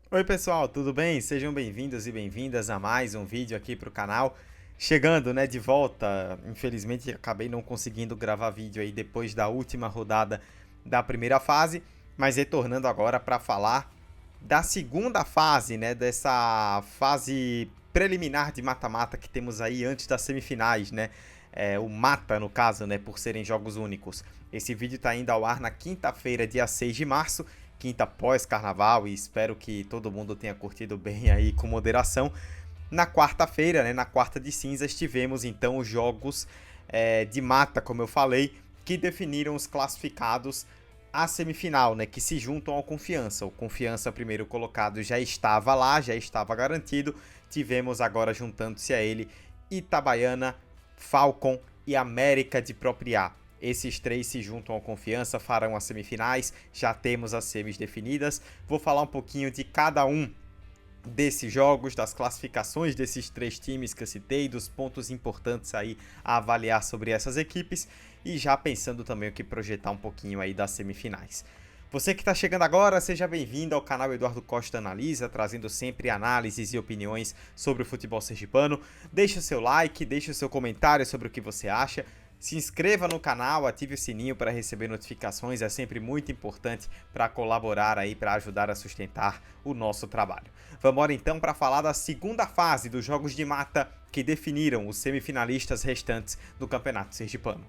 Oi pessoal, tudo bem? Sejam bem-vindos e bem-vindas a mais um vídeo aqui para o canal. Chegando, né, de volta. Infelizmente acabei não conseguindo gravar vídeo aí depois da última rodada da primeira fase, mas retornando agora para falar da segunda fase, né, dessa fase preliminar de mata-mata que temos aí antes das semifinais, né? O mata, no caso, né, por serem jogos únicos. Esse vídeo está indo ao ar na quinta-feira, dia 6 de março, quinta pós-carnaval, e espero que todo mundo tenha curtido bem aí com moderação. Na quarta-feira, né, na quarta de cinzas, tivemos então os jogos de mata, como eu falei, que definiram os classificados à semifinal, né, que se juntam ao Confiança. O Confiança, primeiro colocado, já estava lá, já estava garantido. Tivemos agora juntando-se a ele Itabaiana, Falcon e América de Propriá. Esses três se juntam ao Confiança, farão as semifinais, já temos as semis definidas. Vou falar um pouquinho de cada um desses jogos, das classificações desses três times que eu citei, dos pontos importantes aí a avaliar sobre essas equipes e já pensando também o que projetar um pouquinho aí das semifinais. Você que está chegando agora, seja bem-vindo ao canal Eduardo Costa Analisa, trazendo sempre análises e opiniões sobre o futebol sergipano. Deixe o seu like, deixe o seu comentário sobre o que você acha. Se inscreva no canal, ative o sininho para receber notificações, é sempre muito importante para colaborar aí, para ajudar a sustentar o nosso trabalho. Vamos então para falar da segunda fase dos jogos de mata que definiram os semifinalistas restantes do Campeonato Sergipano.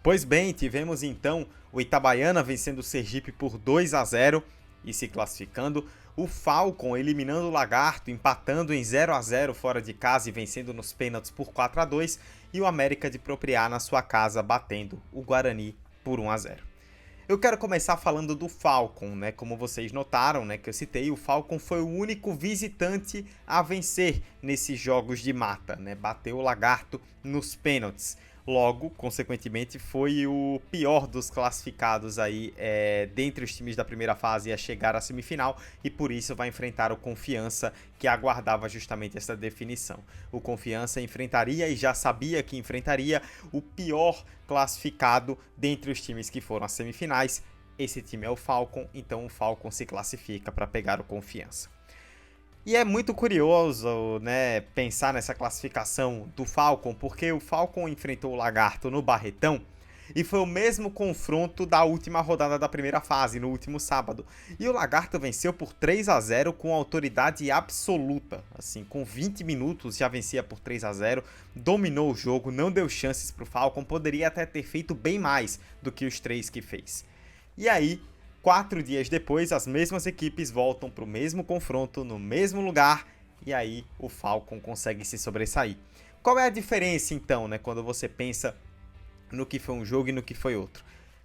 Pois bem, tivemos então o Itabaiana vencendo o Sergipe por 2-0 e se classificando, o Falcon eliminando o Lagarto, empatando em 0-0 fora de casa e vencendo nos pênaltis por 4-2, e o América de Propriá na sua casa batendo o Guarani por 1-0. Eu quero começar falando do Falcon, né? Como vocês notaram, né, que eu citei, o Falcon foi o único visitante a vencer nesses jogos de mata, né? Bateu o Lagarto nos pênaltis. Logo, consequentemente, foi o pior dos classificados aí dentre os times da primeira fase a chegar à semifinal e por isso vai enfrentar o Confiança, que aguardava justamente essa definição. O Confiança enfrentaria e já sabia que enfrentaria o pior classificado dentre os times que foram às semifinais. Esse time é o Falcon, então o Falcon se classifica para pegar o Confiança. E é muito curioso, né, pensar nessa classificação do Falcon, porque o Falcon enfrentou o Lagarto no Barretão e foi o mesmo confronto da última rodada da primeira fase, no último sábado. E o Lagarto venceu por 3-0 com autoridade absoluta, assim, com 20 minutos já vencia por 3-0, dominou o jogo, não deu chances para o Falcon, poderia até ter feito bem mais do que os três que fez. E aí, 4 dias depois, as mesmas equipes voltam para o mesmo confronto, no mesmo lugar, e aí o Falcon consegue se sobressair. Qual é a diferença, então, né, quando você pensa no que foi um jogo e no que foi outro?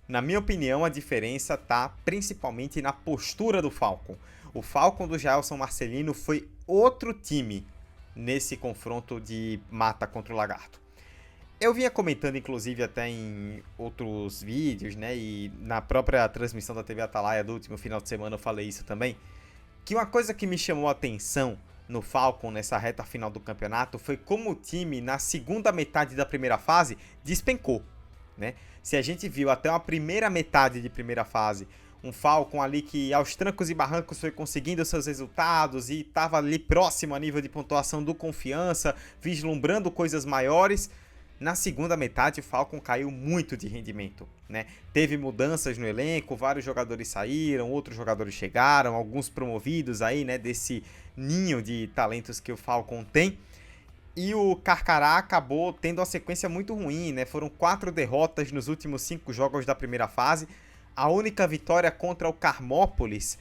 Na minha opinião, a diferença está principalmente na postura do Falcon. O Falcon do Jailson Marcelino foi outro time nesse confronto de mata contra o Lagarto. Eu vinha comentando, inclusive, até em outros vídeos, né? E na própria transmissão da TV Atalaia do último final de semana eu falei isso também. Que uma coisa que me chamou a atenção no Falcon nessa reta final do campeonato foi como o time, na segunda metade da primeira fase, despencou, né? Se a gente viu até uma primeira metade de primeira fase, um Falcon ali que aos trancos e barrancos foi conseguindo seus resultados e estava ali próximo a nível de pontuação do Confiança, vislumbrando coisas maiores. Na segunda metade, o Falcon caiu muito de rendimento, né? Teve mudanças no elenco, vários jogadores saíram, outros jogadores chegaram, alguns promovidos aí, né, desse ninho de talentos que o Falcon tem. E o Carcará acabou tendo uma sequência muito ruim, né? Foram 4 derrotas nos últimos 5 jogos da primeira fase. A única vitória contra o Carmópolis,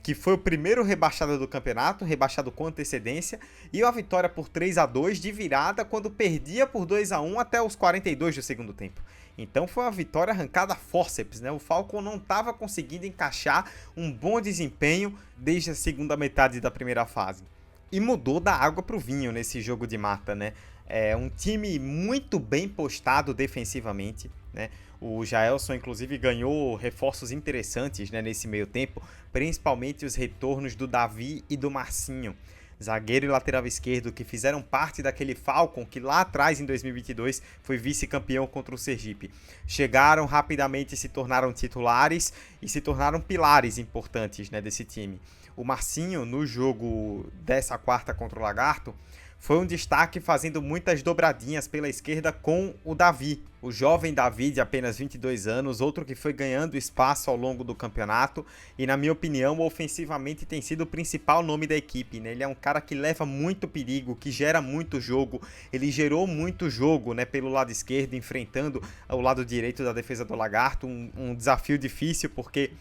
que foi o primeiro rebaixado do campeonato, rebaixado com antecedência, e uma vitória por 3-2 de virada quando perdia por 2-1 até os 42 do segundo tempo. Então foi uma vitória arrancada a fórceps, né? O Falcon não estava conseguindo encaixar um bom desempenho desde a segunda metade da primeira fase. E mudou da água para o vinho nesse jogo de mata, né? É um time muito bem postado defensivamente, né? O Jaelson, inclusive, ganhou reforços interessantes, né, nesse meio tempo, principalmente os retornos do Davi e do Marcinho. zagueiro e lateral esquerdo, que fizeram parte daquele Falcon que lá atrás, em 2022, foi vice-campeão contra o Sergipe. Chegaram rapidamente, se tornaram titulares e se tornaram pilares importantes, né, desse time. O Marcinho, no jogo dessa quarta contra o Lagarto, foi um destaque fazendo muitas dobradinhas pela esquerda com o Davi, o jovem Davi de apenas 22 anos, outro que foi ganhando espaço ao longo do campeonato e, na minha opinião, ofensivamente tem sido o principal nome da equipe, né? Ele é um cara que leva muito perigo, que gera muito jogo, ele gerou muito jogo, né, pelo lado esquerdo, enfrentando o lado direito da defesa do Lagarto, um desafio difícil porque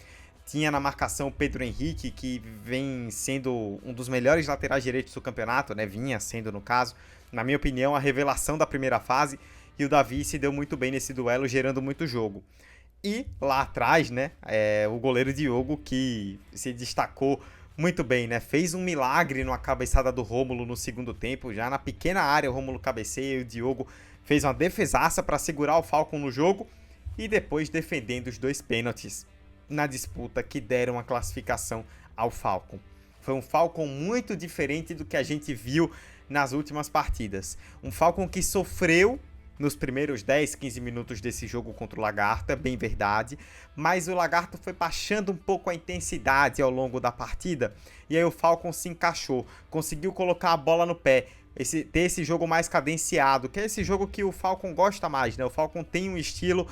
tinha na marcação o Pedro Henrique, que vem sendo um dos melhores laterais direitos do campeonato, né? Vinha sendo, no caso, na minha opinião, a revelação da primeira fase. E o Davi se deu muito bem nesse duelo, gerando muito jogo. E lá atrás, né? O goleiro Diogo, que se destacou muito bem, né? Fez um milagre numa cabeçada do Rômulo no segundo tempo. Já na pequena área, o Rômulo cabeceia e o Diogo fez uma defesaça para segurar o Falcon no jogo. E depois defendendo os 2 pênaltis na disputa que deram a classificação ao Falcon. Foi um Falcon muito diferente do que a gente viu nas últimas partidas. Um Falcon que sofreu nos primeiros 10, 15 minutos desse jogo contra o Lagarto, é bem verdade, mas o Lagarto foi baixando um pouco a intensidade ao longo da partida, e aí o Falcon se encaixou, conseguiu colocar a bola no pé, ter esse jogo mais cadenciado, que é esse jogo que o Falcon gosta mais, né? O Falcon tem um estilo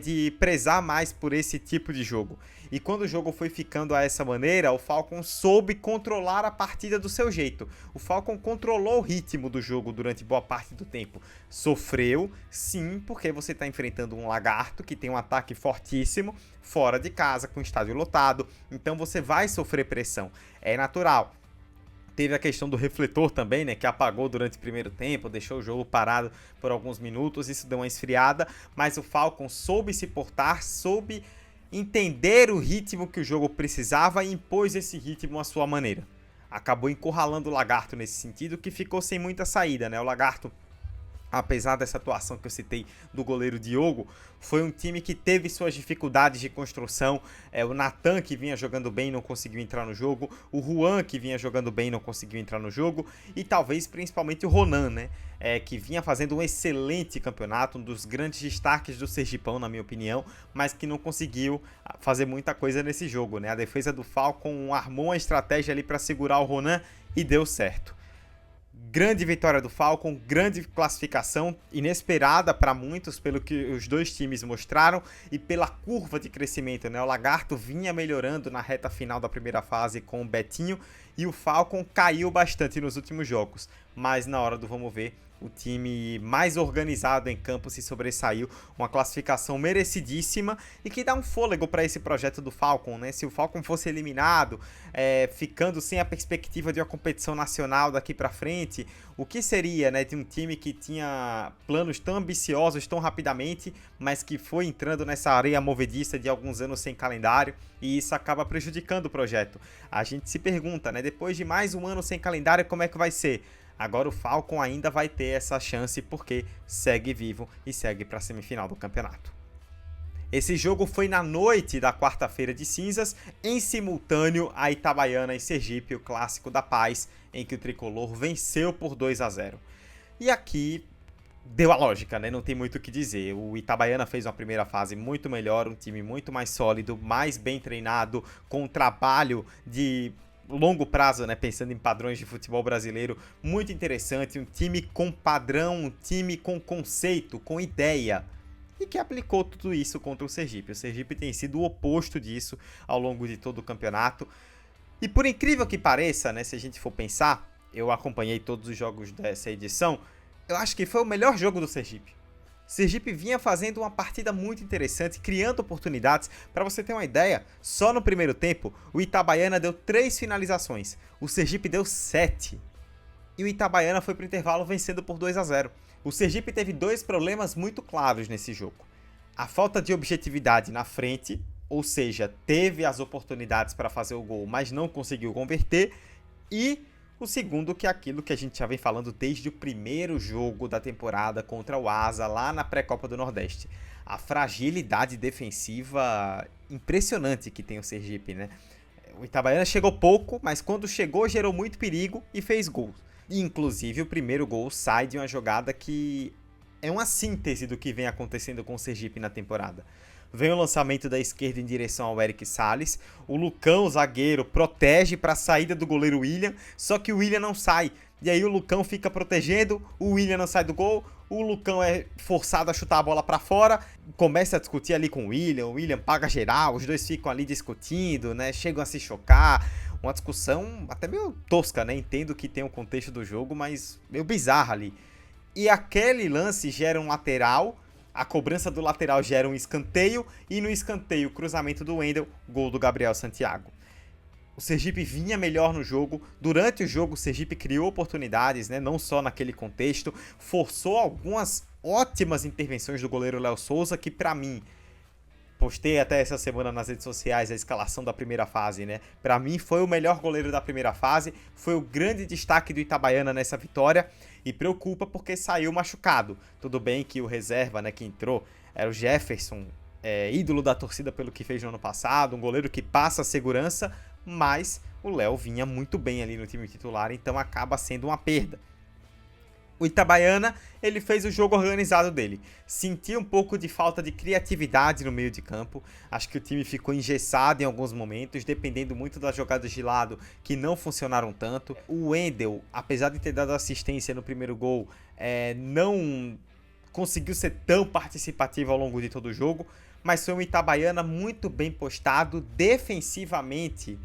de prezar mais por esse tipo de jogo. E quando o jogo foi ficando dessa maneira, o Falcon soube controlar a partida do seu jeito. O Falcon controlou o ritmo do jogo durante boa parte do tempo. Sofreu, sim, porque você está enfrentando um Lagarto que tem um ataque fortíssimo, fora de casa, com o estádio lotado. Então você vai sofrer pressão. É natural. Teve a questão do refletor também, né, que apagou durante o primeiro tempo, deixou o jogo parado por alguns minutos, isso deu uma esfriada, mas o Falcon soube se portar, soube entender o ritmo que o jogo precisava e impôs esse ritmo à sua maneira. Acabou encurralando o Lagarto nesse sentido, que ficou sem muita saída, né? O Lagarto, apesar dessa atuação que eu citei do goleiro Diogo, foi um time que teve suas dificuldades de construção. O Natan, que vinha jogando bem, não conseguiu entrar no jogo. O Juan, que vinha jogando bem, não conseguiu entrar no jogo. E talvez principalmente o Ronan, né? Que vinha fazendo um excelente campeonato, um dos grandes destaques do Sergipão, na minha opinião, mas que não conseguiu fazer muita coisa nesse jogo, né? A defesa do Falcon armou uma estratégia ali para segurar o Ronan e deu certo. Grande vitória do Falcon, grande classificação, inesperada para muitos pelo que os 2 times mostraram e pela curva de crescimento, né? O Lagarto vinha melhorando na reta final da primeira fase com o Betinho e o Falcon caiu bastante nos últimos jogos, mas na hora do vamos ver, o time mais organizado em campo se sobressaiu, uma classificação merecidíssima e que dá um fôlego para esse projeto do Falcon, né? Se o Falcon fosse eliminado, ficando sem a perspectiva de uma competição nacional daqui para frente, o que seria, né, de um time que tinha planos tão ambiciosos tão rapidamente, mas que foi entrando nessa areia movediça de alguns anos sem calendário, e isso acaba prejudicando o projeto. A gente se pergunta, né, depois de mais um ano sem calendário, como é que vai ser? Agora o Falcon ainda vai ter essa chance porque segue vivo e segue para a semifinal do campeonato. Esse jogo foi na noite da quarta-feira de cinzas, em simultâneo a Itabaiana e Sergipe, o clássico da paz, em que o tricolor venceu por 2-0. E aqui deu a lógica, né? Não tem muito o que dizer. O Itabaiana fez uma primeira fase muito melhor, um time muito mais sólido, mais bem treinado, com um trabalho de longo prazo, né, pensando em padrões de futebol brasileiro, muito interessante, um time com padrão, um time com conceito, com ideia, e que aplicou tudo isso contra o Sergipe. O Sergipe tem sido o oposto disso ao longo de todo o campeonato, e por incrível que pareça, né, se a gente for pensar, eu acompanhei todos os jogos dessa edição, eu acho que foi o melhor jogo do Sergipe. Sergipe vinha fazendo uma partida muito interessante, criando oportunidades. Para você ter uma ideia, só no primeiro tempo, o Itabaiana deu 3 finalizações, o Sergipe deu 7. E o Itabaiana foi para o intervalo vencendo por 2-0. O Sergipe teve 2 problemas muito claros nesse jogo. A falta de objetividade na frente, ou seja, teve as oportunidades para fazer o gol, mas não conseguiu converter. E o segundo, que é aquilo que a gente já vem falando desde o primeiro jogo da temporada contra o Asa, lá na pré-Copa do Nordeste. A fragilidade defensiva impressionante que tem o Sergipe, né? O Itabaiana chegou pouco, mas quando chegou gerou muito perigo e fez gol. E, inclusive, o primeiro gol sai de uma jogada que é uma síntese do que vem acontecendo com o Sergipe na temporada. Vem o lançamento da esquerda em direção ao Eric Salles. O Lucão, o zagueiro, protege para a saída do goleiro William, só que o William não sai. E aí o Lucão fica protegendo, o William não sai do gol, o Lucão é forçado a chutar a bola para fora, começa a discutir ali com o William paga geral, os dois ficam ali discutindo, né? Chegam a se chocar. Uma discussão até meio tosca, né? Entendo que tem o contexto do jogo, mas meio bizarra ali. E aquele lance gera um lateral, a cobrança do lateral gera um escanteio, e no escanteio, cruzamento do Wendel, gol do Gabriel Santiago. O Sergipe vinha melhor no jogo. Durante o jogo, o Sergipe criou oportunidades, né? Não só naquele contexto. Forçou algumas ótimas intervenções do goleiro Léo Souza, que pra mim, postei até essa semana nas redes sociais a escalação da primeira fase, né? Pra mim foi o melhor goleiro da primeira fase, foi o grande destaque do Itabaiana nessa vitória e preocupa porque saiu machucado. Tudo bem que o reserva, né, que entrou, era o Jefferson, ídolo da torcida pelo que fez no ano passado, um goleiro que passa segurança, mas o Léo vinha muito bem ali no time titular, então acaba sendo uma perda. O Itabaiana, ele fez o jogo organizado dele. Senti um pouco de falta de criatividade no meio de campo. Acho que o time ficou engessado em alguns momentos, dependendo muito das jogadas de lado que não funcionaram tanto. O Wendel, apesar de ter dado assistência no primeiro gol, não conseguiu ser tão participativo ao longo de todo o jogo. Mas foi um Itabaiana muito bem postado, defensivamente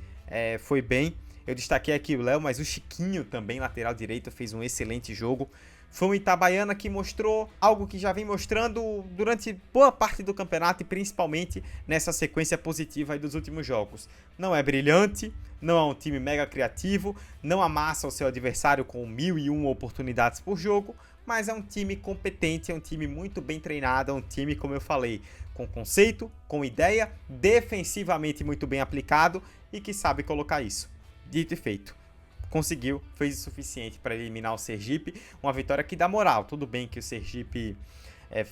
foi bem. Eu destaquei aqui o Léo, mas o Chiquinho também, lateral direito, fez um excelente jogo. Foi um Itabaiana que mostrou algo que já vem mostrando durante boa parte do campeonato e principalmente nessa sequência positiva aí dos últimos jogos. Não é brilhante, não é um time mega criativo, não amassa o seu adversário com 1001 oportunidades por jogo, mas é um time competente, é um time muito bem treinado, é um time, como eu falei, com conceito, com ideia, defensivamente muito bem aplicado e que sabe colocar isso. Dito e feito. Conseguiu, fez o suficiente para eliminar o Sergipe. Uma vitória que dá moral. Tudo bem que o Sergipe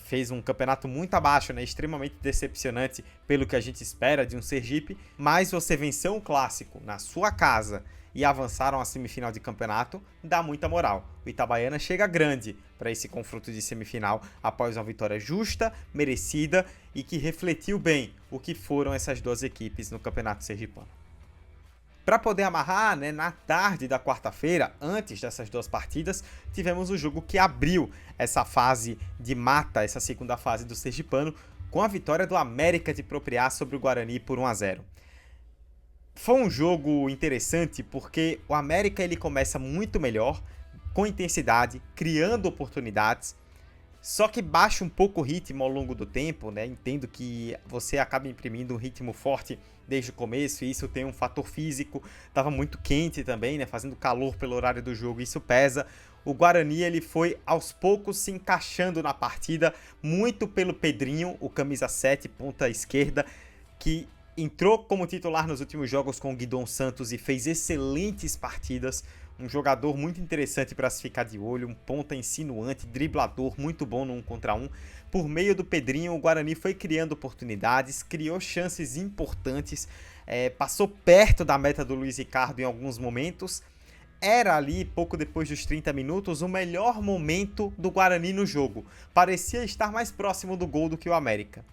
fez um campeonato muito abaixo, né? Extremamente decepcionante pelo que a gente espera de um Sergipe. Mas você venceu um clássico na sua casa e avançaram à semifinal de campeonato, dá muita moral. O Itabaiana chega grande para esse confronto de semifinal após uma vitória justa, merecida e que refletiu bem o que foram essas duas equipes no campeonato sergipano. Para poder amarrar, né, na tarde da quarta-feira, antes dessas duas partidas, tivemos o jogo que abriu essa fase de mata, essa segunda fase do Sergipano, com a vitória do América de Propriá sobre o Guarani por 1-0. Foi um jogo interessante porque o América ele começa muito melhor, com intensidade, criando oportunidades, só que baixa um pouco o ritmo ao longo do tempo, né? Entendo que você acaba imprimindo um ritmo forte desde o começo e isso tem um fator físico. Tava muito quente também, né? Fazendo calor pelo horário do jogo, isso pesa. O Guarani ele foi aos poucos se encaixando na partida, muito pelo Pedrinho, o camisa 7, ponta esquerda, que entrou como titular nos últimos jogos com o Guidon Santos e fez excelentes partidas. Um jogador muito interessante para se ficar de olho, um ponta insinuante, driblador, muito bom no 1 contra 1. Por meio do Pedrinho, o Guarani foi criando oportunidades, criou chances importantes, passou perto da meta do Luiz Ricardo em alguns momentos. Era ali, pouco depois dos 30 minutos, o melhor momento do Guarani no jogo. Parecia estar mais próximo do gol do que o América.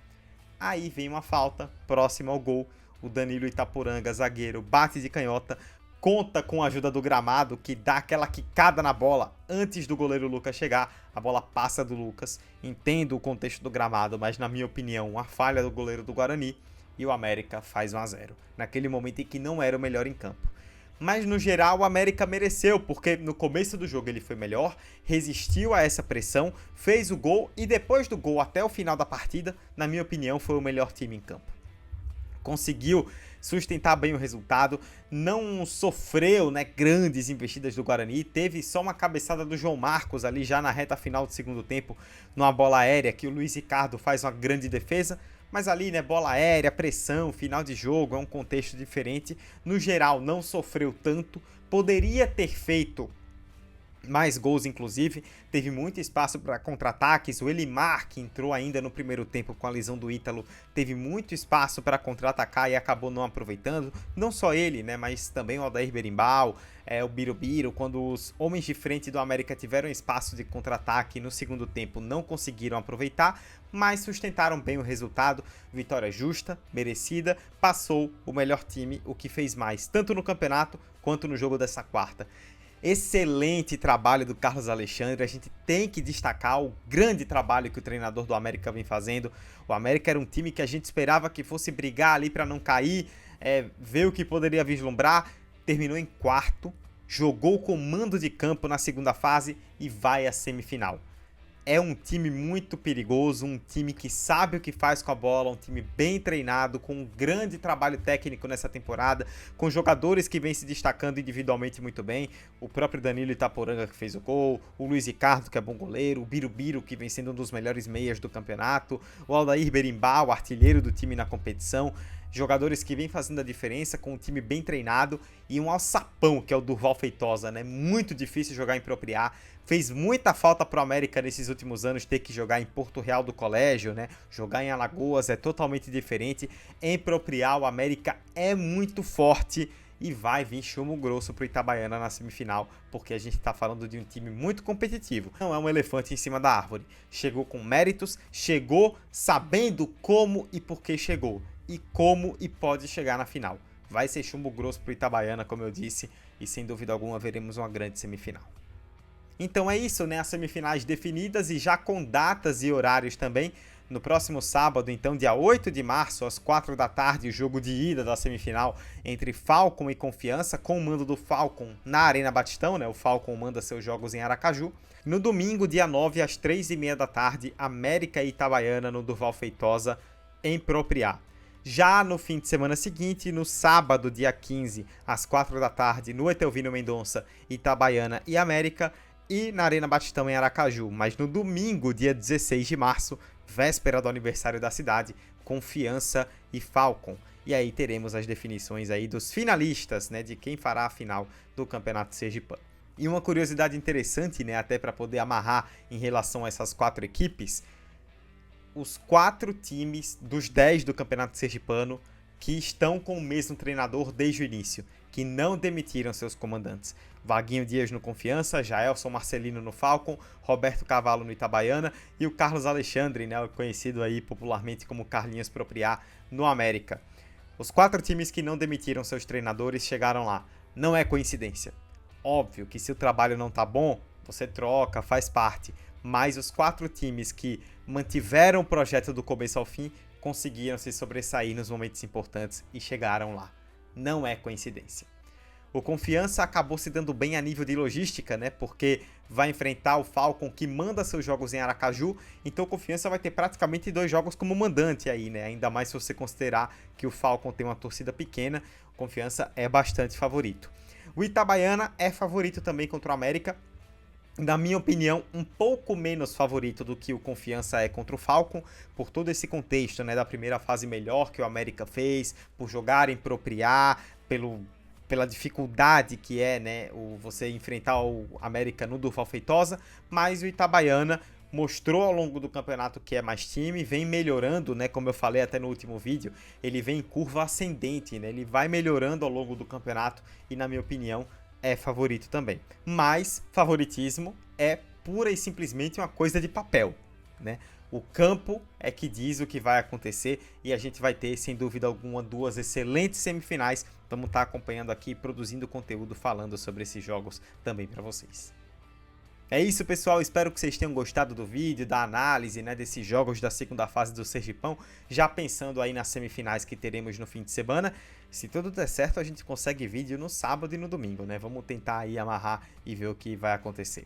Aí vem uma falta, próximo ao gol. O Danilo Itapuranga, zagueiro, bate de canhota, conta com a ajuda do gramado, que dá aquela quicada na bola antes do goleiro Lucas chegar. A bola passa do Lucas. Entendo o contexto do gramado, mas na minha opinião, uma falha do goleiro do Guarani e o América faz 1-0. Naquele momento em que não era o melhor em campo. Mas no geral o América mereceu, porque no começo do jogo ele foi melhor, resistiu a essa pressão, fez o gol e depois do gol até o final da partida, na minha opinião, foi o melhor time em campo. Conseguiu sustentar bem o resultado, não sofreu, né, grandes investidas do Guarani, teve só uma cabeçada do João Marcos ali já na reta final do segundo tempo, numa bola aérea que o Luiz Ricardo faz uma grande defesa, mas ali, né, bola aérea, pressão, final de jogo, é um contexto diferente, no geral não sofreu tanto, poderia ter feito mais gols inclusive, teve muito espaço para contra-ataques, o Elimar, que entrou ainda no primeiro tempo com a lesão do Ítalo, teve muito espaço para contra-atacar e acabou não aproveitando, não só ele, né, mas também o Aldair Berimbau, o Birubiru, quando os homens de frente do América tiveram espaço de contra-ataque no segundo tempo, não conseguiram aproveitar, mas sustentaram bem o resultado, vitória justa, merecida, passou o melhor time, o que fez mais, tanto no campeonato quanto no jogo dessa quarta. Excelente trabalho do Carlos Alexandre, a gente tem que destacar o grande trabalho que o treinador do América vem fazendo. O América era um time que a gente esperava que fosse brigar ali para não cair, ver o que poderia vislumbrar, terminou em quarto, jogou o comando de campo na segunda fase e vai à semifinal. É um time muito perigoso, um time que sabe o que faz com a bola, um time bem treinado, com um grande trabalho técnico nessa temporada, com jogadores que vêm se destacando individualmente muito bem. O próprio Danilo Itaporanga que fez o gol, o Luiz Ricardo que é bom goleiro, o Birubiru que vem sendo um dos melhores meias do campeonato, o Aldair Berimbau, artilheiro do time na competição. Jogadores que vêm fazendo a diferença com um time bem treinado e um alçapão que é o Durval Feitosa, né? Muito difícil jogar em Propriá. Fez muita falta pro América nesses últimos anos ter que jogar em Porto Real do Colégio, né? Jogar em Alagoas é totalmente diferente. Em Propriá o América é muito forte e vai vir chumbo grosso pro Itabaiana na semifinal, porque a gente tá falando de um time muito competitivo. Não é um elefante em cima da árvore. Chegou com méritos, chegou sabendo como e por que chegou. E como e pode chegar na final. Vai ser chumbo grosso pro Itabaiana, como eu disse, e sem dúvida alguma veremos uma grande semifinal. Então é isso, né? As semifinais definidas e já com datas e horários também. No próximo sábado, então, dia 8 de março, às 4 da tarde, o jogo de ida da semifinal entre Falcon e Confiança, com o mando do Falcon na Arena Batistão, né? O Falcon manda seus jogos em Aracaju. No domingo, dia 9, às 3h30 da tarde, América e Itabaiana no Durval Feitosa, em Propriá. Já no fim de semana seguinte, no sábado, dia 15, às 4 da tarde, no Etelvino Mendonça, Itabaiana e América, e na Arena Batistão em Aracaju. Mas no domingo, dia 16 de março, véspera do aniversário da cidade, Confiança e Falcon. E aí teremos as definições aí dos finalistas, né, de quem fará a final do Campeonato Sergipano. E uma curiosidade interessante, né, até para poder amarrar em relação a essas 4 equipes, os 4 times dos 10 do Campeonato Sergipano que estão com o mesmo treinador desde o início, que não demitiram seus comandantes. Vaguinho Dias no Confiança, Jaelson Marcelino no Falcon, Roberto Cavalo no Itabaiana e o Carlos Alexandre, né, conhecido aí popularmente como Carlinhos Propriá, no América. Os 4 times que não demitiram seus treinadores chegaram lá. Não é coincidência. Óbvio que se o trabalho não tá bom, você troca, faz parte. Mas os 4 times que mantiveram o projeto do começo ao fim conseguiram se sobressair nos momentos importantes e chegaram lá. Não é coincidência. O Confiança acabou se dando bem a nível de logística, né? Porque vai enfrentar o Falcon, que manda seus jogos em Aracaju. Então o Confiança vai ter praticamente 2 jogos como mandante aí, né? Ainda mais se você considerar que o Falcon tem uma torcida pequena, o Confiança é bastante favorito. O Itabaiana é favorito também contra o América. Na minha opinião, um pouco menos favorito do que o Confiança é contra o Falcon, por todo esse contexto, né, da primeira fase melhor que o América fez, por jogar em Propriá, pela dificuldade que é, né, você enfrentar o América no Durval Feitosa, mas o Itabaiana mostrou ao longo do campeonato que é mais time, vem melhorando, né, como eu falei até no último vídeo, ele vem em curva ascendente, né, ele vai melhorando ao longo do campeonato e, na minha opinião, é favorito também. Mas favoritismo é pura e simplesmente uma coisa de papel, né? O campo é que diz o que vai acontecer e a gente vai ter, sem dúvida alguma, 2 excelentes semifinais. Vamos estar acompanhando aqui, produzindo conteúdo, falando sobre esses jogos também para vocês. É isso, pessoal, espero que vocês tenham gostado do vídeo, da análise, né, desses jogos da segunda fase do Sergipão, já pensando aí nas semifinais que teremos no fim de semana. Se tudo der certo, a gente consegue vídeo no sábado e no domingo, né? Vamos tentar aí amarrar e ver o que vai acontecer.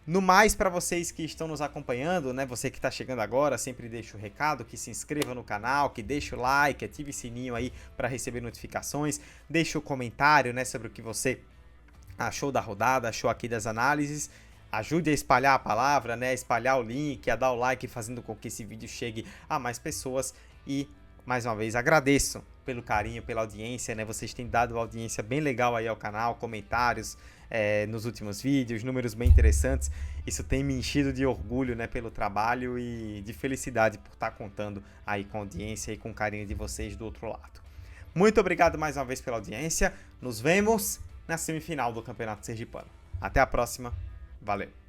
No mais, para vocês que estão nos acompanhando, né, você que está chegando agora, sempre deixa o recado, que se inscreva no canal, que deixa o like, ative o sininho aí para receber notificações, deixa o comentário, né, sobre o que você achou da rodada, achou aqui das análises. Ajude a espalhar a palavra, né? Espalhar o link, a dar o like, fazendo com que esse vídeo chegue a mais pessoas. E, mais uma vez, agradeço pelo carinho, pela audiência, né? Vocês têm dado uma audiência bem legal aí ao canal, comentários nos últimos vídeos, números bem interessantes. Isso tem me enchido de orgulho, né, pelo trabalho e de felicidade por estar contando aí com a audiência e com o carinho de vocês do outro lado. Muito obrigado mais uma vez pela audiência. Nos vemos na semifinal do Campeonato Sergipano. Até a próxima. Valeu!